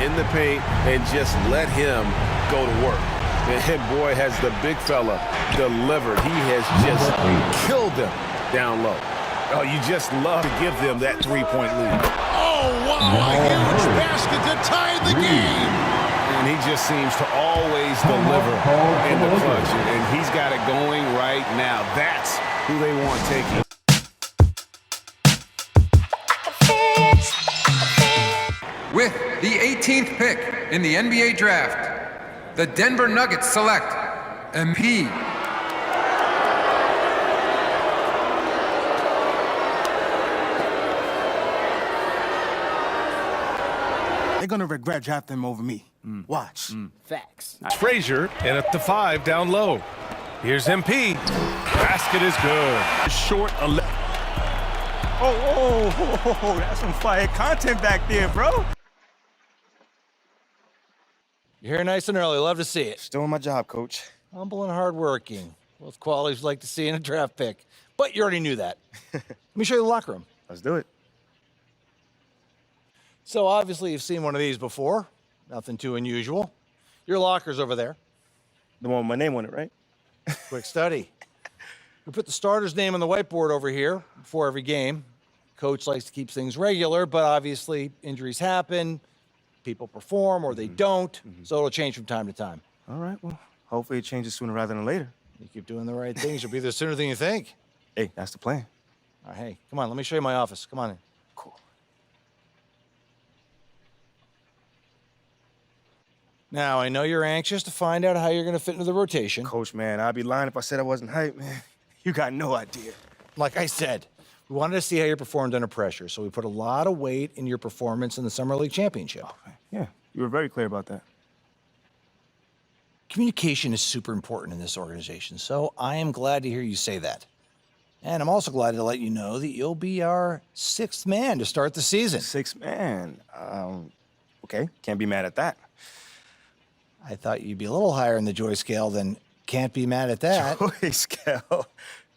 in the paint and just let him go to work. And boy, has the big fella delivered. He has just killed them down low. Oh, you just love to give them that three-point lead. Oh, wow, a huge basket to tie the game. And he just seems to always deliver in the clutch. And he's got it going right now. That's who they want taking. With the 18th pick in the NBA draft, the Denver Nuggets select MP. They're gonna regret drafting him over me. Watch. Facts. Frazier, and at the 5 down low. Here's MP. Basket is good. Short 11. Oh, that's some fire content back there, bro. You're here nice and early. Love to see it. Just doing my job, coach. Humble and hardworking. Both qualities like to see in a draft pick. But you already knew that. Let me show you the locker room. Let's do it. So obviously you've seen one of these before. Nothing too unusual. Your locker's over there. The one with my name on it, right? Quick study. We put the starter's name on the whiteboard over here before every game. Coach likes to keep things regular, but obviously injuries happen. People perform or they don't, so it'll change from time to time. All right, well, hopefully it changes sooner rather than later. You keep doing the right things, you'll be there sooner than you think. Hey, that's the plan. All right, hey, come on, let me show you my office. Come on in. Cool. Now, I know you're anxious to find out how you're going to fit into the rotation. Coach, man, I'd be lying if I said I wasn't hyped, man. You got no idea. Like I said, we wanted to see how you performed under pressure, so we put a lot of weight in your performance in the Summer League Championship. Yeah, you were very clear about that. Communication is super important in this organization, so I am glad to hear you say that. And I'm also glad to let you know that you'll be our 6th man to start the season. 6th man. Okay, can't be mad at that. I thought you'd be a little higher in the joy scale than can't be mad at that. Joy scale.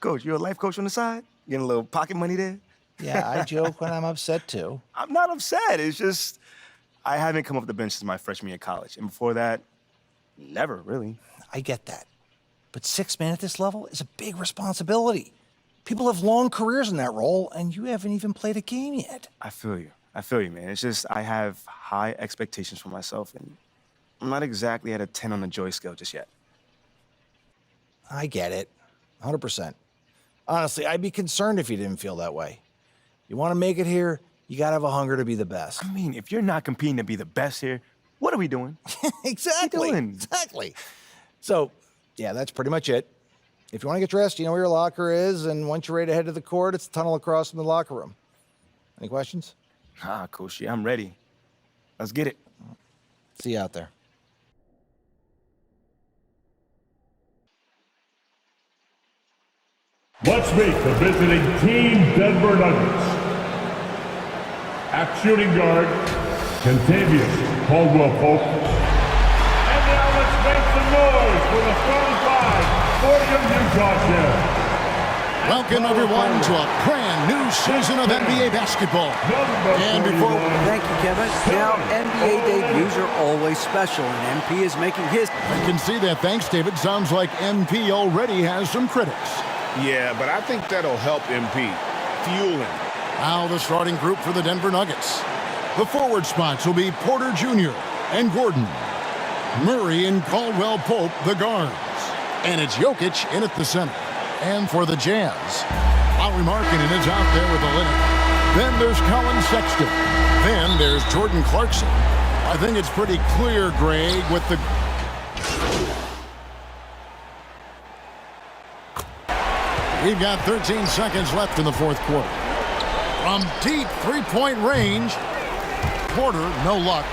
Coach, you're a life coach on the side? Getting a little pocket money there? Yeah, I joke when I'm upset, too. I'm not upset. It's just I haven't come off the bench since my freshman year of college. And before that, never, really. I get that. But 6th man at this level is a big responsibility. People have long careers in that role, and you haven't even played a game yet. I feel you, man. It's just I have high expectations for myself, and I'm not exactly at a 10 on the joy scale just yet. I get it, 100%. Honestly, I'd be concerned if you didn't feel that way. You want to make it here, you got to have a hunger to be the best. I mean, if you're not competing to be the best here, what are we doing? Exactly. What are you doing? Exactly. So, yeah, that's pretty much it. If you want to get dressed, you know where your locker is, and once you're ready to head to the court, it's the tunnel across from the locker room. Any questions? Coach, yeah, I'm ready. Let's get it. See you out there. Let's meet the visiting team, Denver Nuggets. At shooting guard, Kentavious Caldwell-Pope. And now let's make some noise for the starting five for the Utah Jazz. Welcome, everyone, to a brand new season of NBA basketball. And before... Thank you, Kevin. Now, NBA debuts are always special, and MP is making his... I can see that. Thanks, David. Sounds like MP already has some critics. Yeah, but I think that'll help MP. Fuel him. Now the starting group for the Denver Nuggets. The forward spots will be Porter Jr. and Gordon. Murray and Caldwell-Pope, the guards. And it's Jokic in at the center. And for the Jazz, Lauri Markkanen is out there with the linen. Then there's Colin Sexton. Then there's Jordan Clarkson. I think it's pretty clear, Greg, with the... We've got 13 seconds left in the fourth quarter. From deep three-point range, Porter, no luck.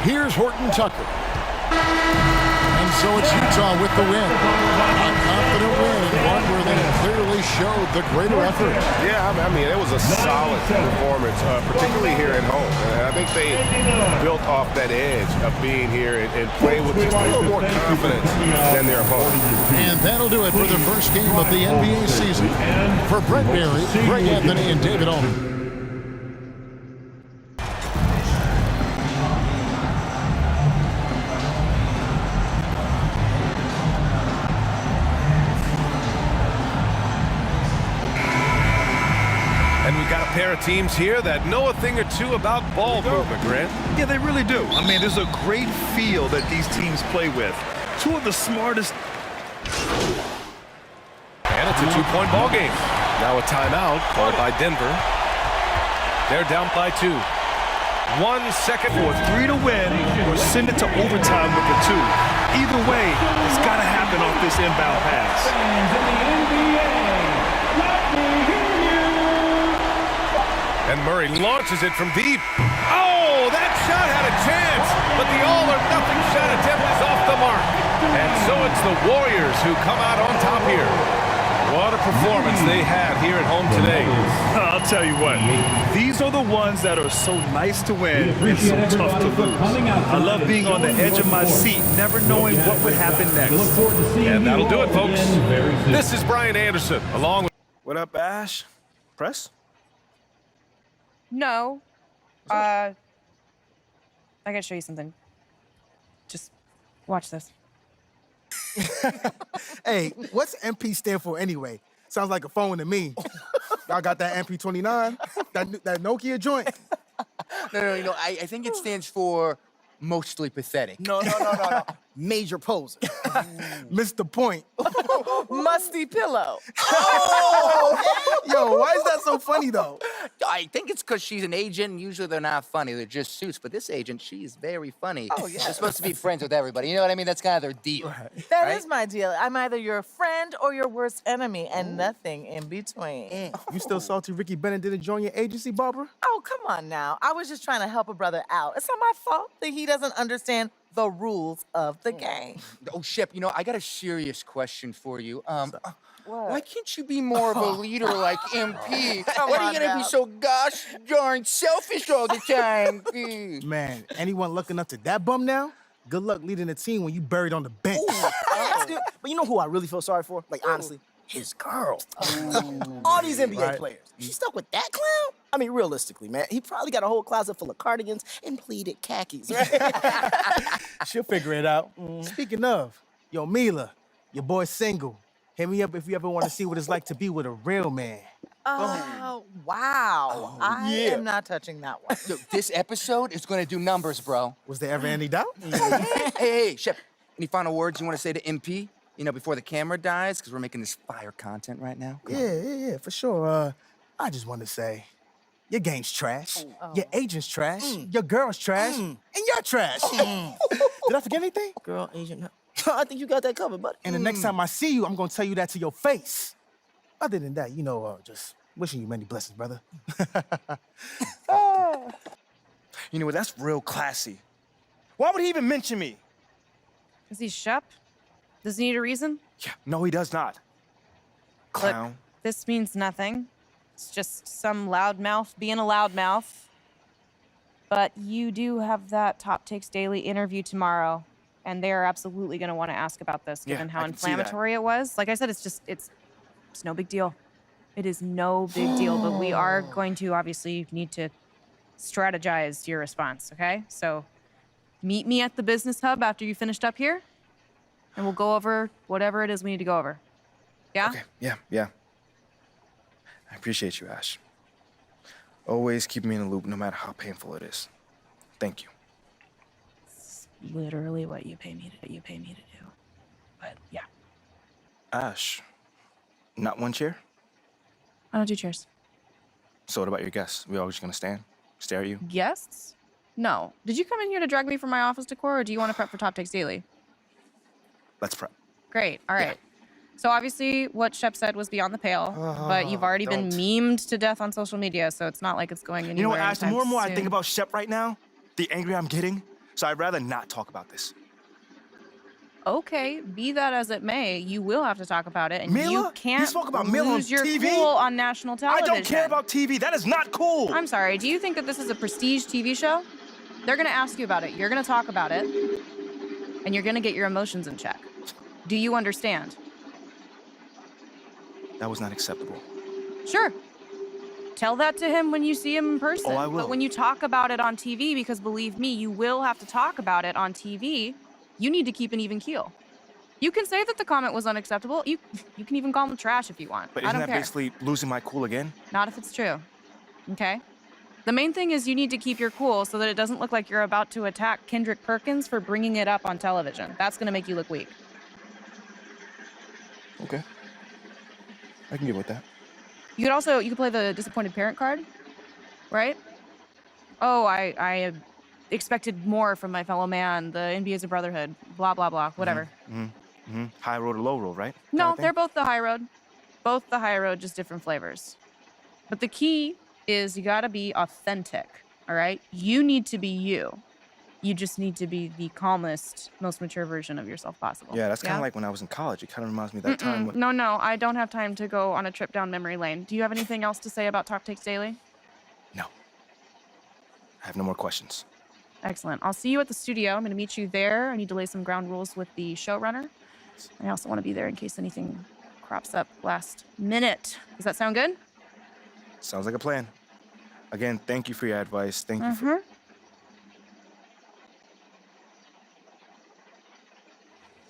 Here's Horton Tucker. And so it's Utah with the win. A confident win, and one where they clearly showed the greater effort. Yeah, I mean, it was a solid performance, particularly here at home. And I think they built off that edge of being here and played with just a little more confidence than their opponent. And that'll do it for the first game of the NBA season. For Brett Berry, Greg Anthony, and David Allman. teams here that know a thing or two about ball movement, Grant. Yeah, they really do. I mean, there's a great feel that these teams play with. Two of the smartest. And it's a two-point ball game. Now a timeout called by Denver. They're down by 2. 1 second. For 3 to win or send it to overtime with the 2. Either way, it's got to happen off this inbound pass. And Murray launches it from deep. Oh, that shot had a chance, but the all-or-nothing shot attempt is off the mark. And so it's the Warriors who come out on top here. What a performance they had here at home today. I'll tell you what, these are the ones that are so nice to win and so tough to lose. I love being on the edge of my seat, never knowing what would happen next. And that'll do it, folks. This is Brian Anderson, along with... What up, Ash? Press? No. I gotta show you something. Just watch this. Hey, what's MP stand for anyway? Sounds like a phone to me. Y'all got that MP29? That Nokia joint? No. I think it stands for mostly pathetic. No. Major poser. Missed the point. Musty pillow. Oh! Yo, why is that so funny, though? I think it's because she's an agent, and usually they're not funny. They're just suits. But this agent, she's very funny. Oh, yeah. They're supposed to be friends with everybody. You know what I mean? That's kind of their deal. Right. That is my deal. I'm either your friend or your worst enemy, and nothing in between. You still salty Ricky Bennett didn't join your agency, Barbara? Oh, come on now. I was just trying to help a brother out. It's not my fault that he doesn't understand the rules of the game. Oh, Shep, I got a serious question for you. What? Why can't you be more of a leader like MP? Come Why are on you gonna now. be so gosh darn selfish all the time? Man, anyone lucky enough to that bum now? Good luck leading the team when you buried on the bench. But you know who I really feel sorry for? Like, honestly? His girl. All these NBA players. She stuck with that clown? I mean, realistically, man, he probably got a whole closet full of cardigans and pleated khakis. She'll figure it out. Speaking of, yo, Mila, your boy's single. Hit me up if you ever want to see what it's like to be with a real man. Oh, wow. I am not touching that one. Yo, this episode is gonna do numbers, bro. Was there ever any doubt? Hey, Shep, any final words you want to say to MP? Before the camera dies, because we're making this fire content right now. Yeah, for sure. I just want to say, your game's trash, your agent's trash, your girl's trash, and you're trash. Did I forget anything? Girl, agent. I think you got that covered, buddy. And the next time I see you, I'm going to tell you that to your face. Other than that, just wishing you many blessings, brother. You know what? That's real classy. Why would he even mention me? Is he Shep? Does he need a reason? Yeah, no, he does not. Clown. Look, this means nothing. It's just some loudmouth being a loudmouth. But you do have that Top Takes Daily interview tomorrow, and they are absolutely going to want to ask about this, given how inflammatory it was. Like I said, it's no big deal. It is no big deal, but we are going to obviously need to strategize your response, okay? So meet me at the business hub after you finished up here, and we'll go over whatever it is we need to go over. Yeah? Okay, yeah. I appreciate you, Ash. Always keep me in the loop, no matter how painful it is. Thank you. It's literally what you pay me to do. But yeah. Ash, not one chair? I don't do chairs. So what about your guests? We all just gonna stare at you? Guests? No. Did you come in here to drag me from my office decor, or do you want to prep for Top Takes Daily? Let's prep. Great. All right. So obviously what Shep said was beyond the pale, but you've already been memed to death on social media, so it's not like it's going anywhere. You know what, Ash, the more and more I soon. think about Shep right now, the angrier I'm getting, so I'd rather not talk about this. Okay, be that as it may, you will have to talk about it, and Mila? you can't You spoke about Mila on lose your TV? cool on national television. I don't care about TV. That is not cool. I'm sorry. Do you think that this is a prestige TV show? They're going to ask you about it. You're going to talk about it, and you're going to get your emotions in check. Do you understand? That was not acceptable. Sure. Tell that to him when you see him in person. Oh, I will. But when you talk about it on TV, because believe me, you will have to talk about it on TV, you need to keep an even keel. You can say that the comment was unacceptable. You can even call him trash if you want. But I isn't don't that care. basically losing my cool again? Not if it's true. Okay? The main thing is you need to keep your cool so that it doesn't look like you're about to attack Kendrick Perkins for bringing it up on television. That's going to make you look weak. Okay. I can get with that. You could play the disappointed parent card, right? Oh, I expected more from my fellow man. The NBA is a brotherhood. Blah, blah, blah. Whatever. High road or low road, right? No, they're both the high road. Both the high road, just different flavors. But the key is you gotta be authentic, all right? You need to be you. You just need to be the calmest, most mature version of yourself possible. Yeah, that's kind of like when I was in college. It kind of reminds me of that time when... No, I don't have time to go on a trip down memory lane. Do you have anything else to say about Top Takes Daily? No. I have no more questions. Excellent. I'll see you at the studio. I'm gonna meet you there. I need to lay some ground rules with the showrunner. And I also want to be there in case anything crops up last minute. Does that sound good? Sounds like a plan. Again, thank you for your advice. Thank you for...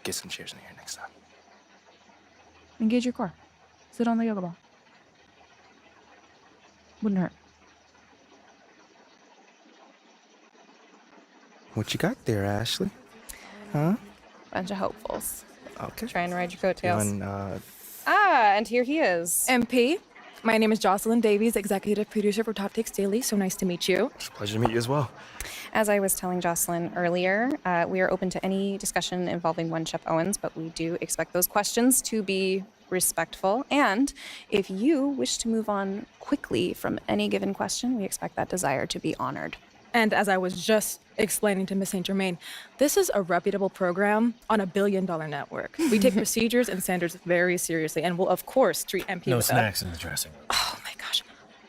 Get some chairs in here next time. Engage your core. Sit on the yoga ball. Wouldn't hurt. What you got there, Ashley? Huh? Bunch of hopefuls. Okay. Try and ride your coattails. And, and here he is. MP, my name is Jocelyn Davies, executive producer for Top Takes Daily. So nice to meet you. It's a pleasure to meet you as well. As I was telling Jocelyn earlier, we are open to any discussion involving one Chef Owens, but we do expect those questions to be respectful. And if you wish to move on quickly from any given question, we expect that desire to be honored. And as I was just explaining to Miss St. Germain, this is a reputable program on a billion-dollar network. We take procedures and standards very seriously and will, of course, treat MP No with snacks in the dressing room. Oh, my gosh.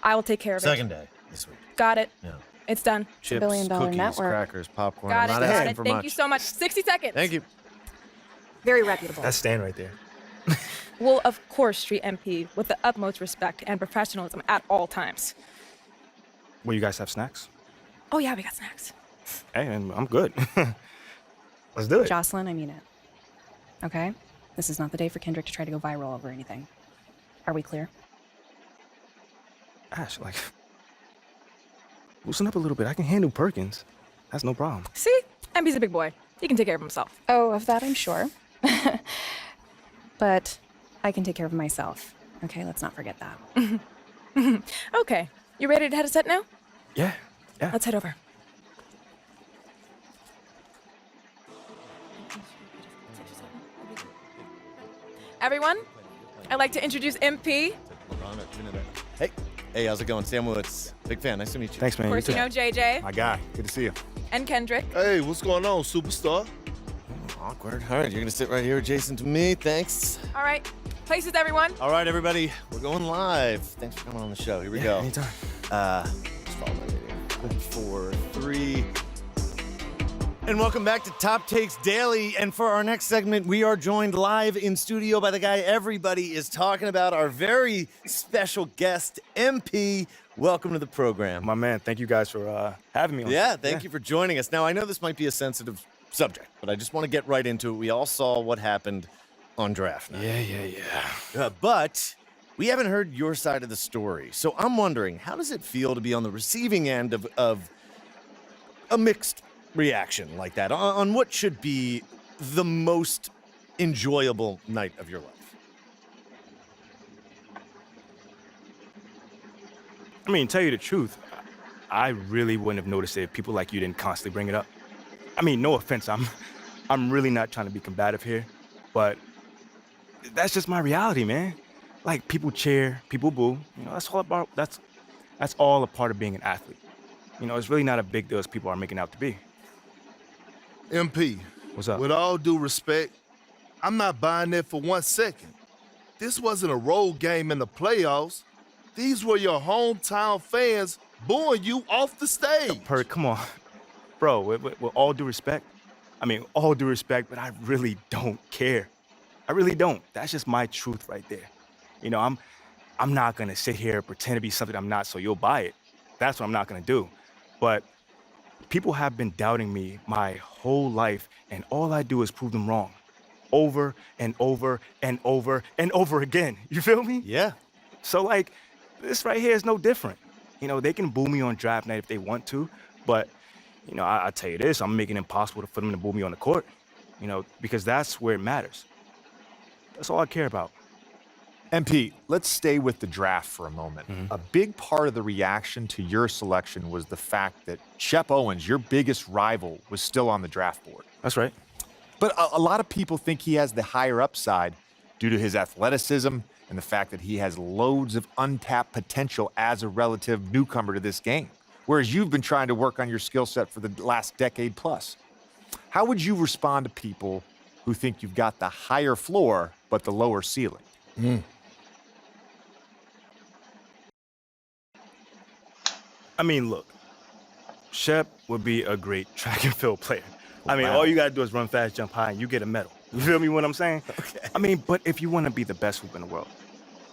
I will take care of it. Second day this week. Got it. Yeah. It's done. Chips, billion-dollar cookies, network. crackers, popcorn. Got it. I'm not Got asking it. for Thank much. you so much. 60 seconds. Thank you. Very reputable. That's Stan right there. We'll, of course, treat MP with the utmost respect and professionalism at all times. Will you guys have snacks? Oh, yeah, we got snacks. Hey, I'm good. Let's do it. Jocelyn, I mean it. Okay? This is not the day for Kendrick to try to go viral over anything. Are we clear? Ash, loosen up a little bit. I can handle Perkins. That's no problem. See? MP's a big boy. He can take care of himself. Oh, of that I'm sure. But I can take care of myself. Okay, let's not forget that. Okay. You ready to head a set now? Yeah. Let's head over. Everyone, I'd like to introduce MP. Hey, how's it going? Sam Woods. Big fan. Nice to meet you. Thanks, man. Of course, you know JJ. My guy. Good to see you. And Kendrick. Hey, what's going on, superstar? Awkward. All right, you're going to sit right here adjacent to me. Thanks. All right. Places, everyone. All right, everybody. We're going live. Thanks for coming on the show. Here we go. Anytime. Just follow my lead. 4, 3. And welcome back to Top Takes Daily. And for our next segment, we are joined live in studio by the guy everybody is talking about, our very special guest, MP. Welcome to the program. My man, thank you guys for having me on. Yeah, thank you for joining us. Now, I know this might be a sensitive subject, but I just want to get right into it. We all saw what happened on draft night. Yeah. But we haven't heard your side of the story. So I'm wondering, how does it feel to be on the receiving end of a mixed reaction like that on what should be the most enjoyable night of your life? I mean, tell you the truth, I really wouldn't have noticed it if people like you didn't constantly bring it up. I mean, no offense, I'm really not trying to be combative here, but that's just my reality, man. Like, people cheer, people boo. You know, that's all a part of being an athlete. You know, it's really not a big deal as people are making it out to be. MP. What's up? With all due respect, I'm not buying that for 1 second. This wasn't a road game in the playoffs. These were your hometown fans booing you off the stage. Perk, come on. Bro, with all due respect, but I really don't care. I really don't. That's just my truth right there. You know, I'm not gonna sit here and pretend to be something I'm not so you'll buy it. That's what I'm not gonna do. But people have been doubting me my whole life, and all I do is prove them wrong. Over and over and over and over again. You feel me? Yeah. So, like, this right here is no different. You know, they can boo me on draft night if they want to, but, you know, I tell you this, I'm making it impossible for them to boo me on the court, you know, because that's where it matters. That's all I care about. MP, let's stay with the draft for a moment. A big part of the reaction to your selection was the fact that Shep Owens, your biggest rival, was still on the draft board. That's right. But a lot of people think he has the higher upside due to his athleticism and the fact that he has loads of untapped potential as a relative newcomer to this game, whereas you've been trying to work on your skill set for the last decade plus. How would you respond to people who think you've got the higher floor but the lower ceiling? I mean, look, Shep would be a great track and field player. I mean, all you got to do is run fast, jump high, and you get a medal. You feel me what I'm saying? Okay. I mean, but if you want to be the best hoop in the world,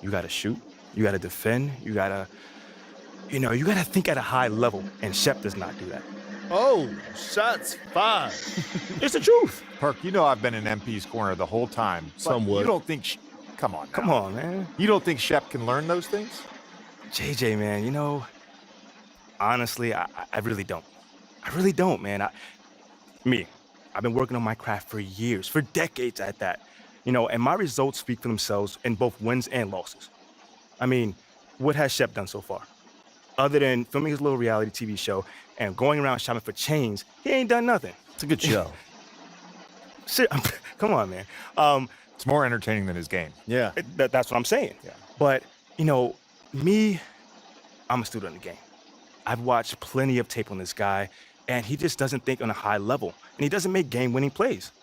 you got to shoot, you got to defend, you got to, you know, you got to think at a high level, and Shep does not do that. Oh, shots fired. It's the truth. Perk, you know I've been in MP's corner the whole time. Somewhat. You don't think... Come on now. Come on, man. You don't think Shep can learn those things? JJ, man, you know, honestly, I really don't. I really don't, man. I've been working on my craft for years, for decades at that. You know, and my results speak for themselves in both wins and losses. I mean, what has Shep done so far? Other than filming his little reality TV show and going around shopping for chains, he ain't done nothing. It's a good show. Shit, come on, man. It's more entertaining than his game. Yeah. That's what I'm saying. Yeah. But, you know, I'm a student of the game. I've watched plenty of tape on this guy, and he just doesn't think on a high level. And he doesn't make game-winning plays.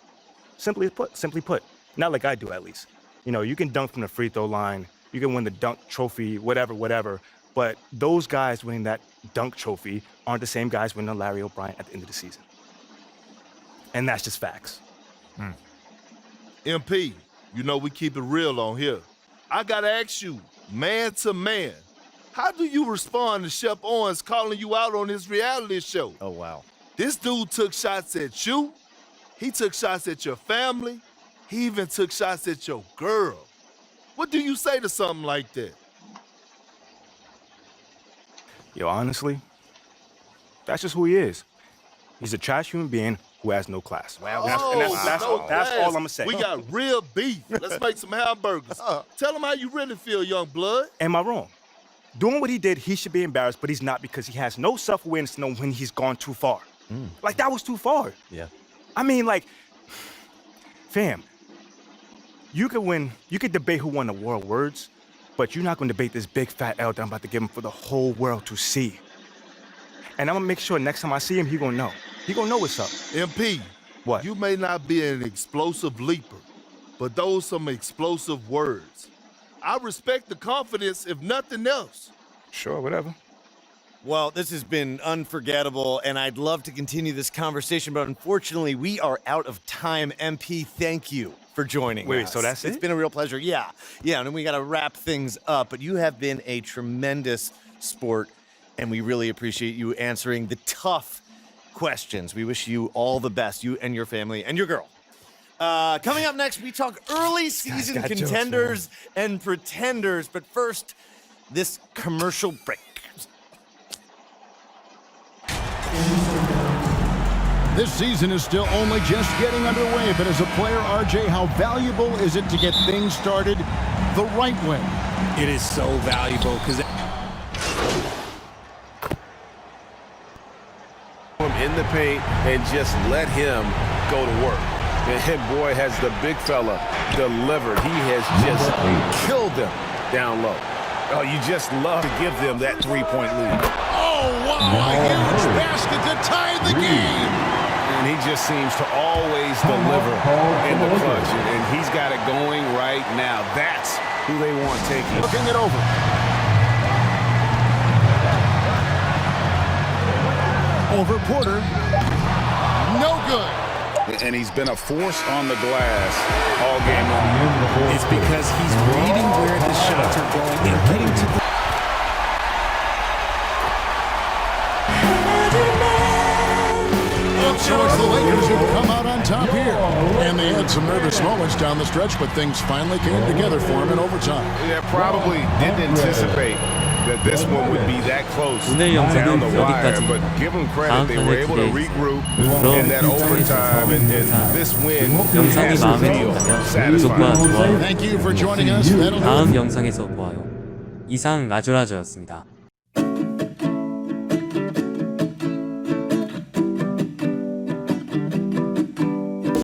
Simply put. Not like I do, at least. You know, you can dunk from the free throw line. You can win the dunk trophy, whatever. But those guys winning that dunk trophy aren't the same guys winning the Larry O'Brien at the end of the season. And that's just facts. MP, you know we keep it real on here. I gotta ask you, man to man, how do you respond to Shep Owens calling you out on his reality show? Oh, wow. This dude took shots at you. He took shots at your family. He even took shots at your girl. What do you say to something like that? Yo, honestly, that's just who he is. He's a trash human being who has no class. Wow. That's all I'm gonna say. We got real beef. Let's make some hamburgers. Tell him how you really feel, young blood. Am I wrong? Doing what he did, he should be embarrassed, but he's not because he has no self-awareness to know when he's gone too far. Like, that was too far. Yeah. I mean, like, fam, you could debate who won the world words, but you're not gonna debate this big fat L that I'm about to give him for the whole world to see. And I'm gonna make sure next time I see him, he gonna know. He gonna know what's up. MP, what? You may not be an explosive leaper, but those some explosive words. I respect the confidence, if nothing else. Sure, whatever. Well, this has been unforgettable, and I'd love to continue this conversation, but unfortunately, we are out of time. MP, thank you for joining us. Wait, so that's it? It's been a real pleasure. Yeah, and then we got to wrap things up, but you have been a tremendous sport, and we really appreciate you answering the tough questions. We wish you all the best, you and your family and your girl. Coming up next, we talk early season contenders and pretenders, but first, this commercial break. This season is still only just getting underway, but as a player, RJ, how valuable is it to get things started the right way? It is so valuable because in the paint and just let him go to work. And boy, has the big fella delivered. He has just killed them down low. Oh, you just love to give them that three-point lead. Oh, wow, a huge basket to tie the game. And he just seems to always deliver in the clutch. And he's got it going right now. That's who they want taking. Looking it over. Over Porter. No good. And he's been a force on the glass all game long. It's because he's reading where the shots are going and getting to the... So it's the Lakers who've come out on top here. And they had some nervous moments down the stretch, but things finally came together for them in overtime. Yeah, probably didn't anticipate that this one would be that close 오늘 down 영상은 the wire, 여기까지. but give them credit. 다음 They were 편에 able to 기대해 regroup 주세요. in that overtime, and this win 영상이 has to 마음에 feel 든다면 satisfying. 구독과 좋아요 Thank you for joining us. That'll do it. 다음 영상에서 보아요. 이상 라조라조였습니다.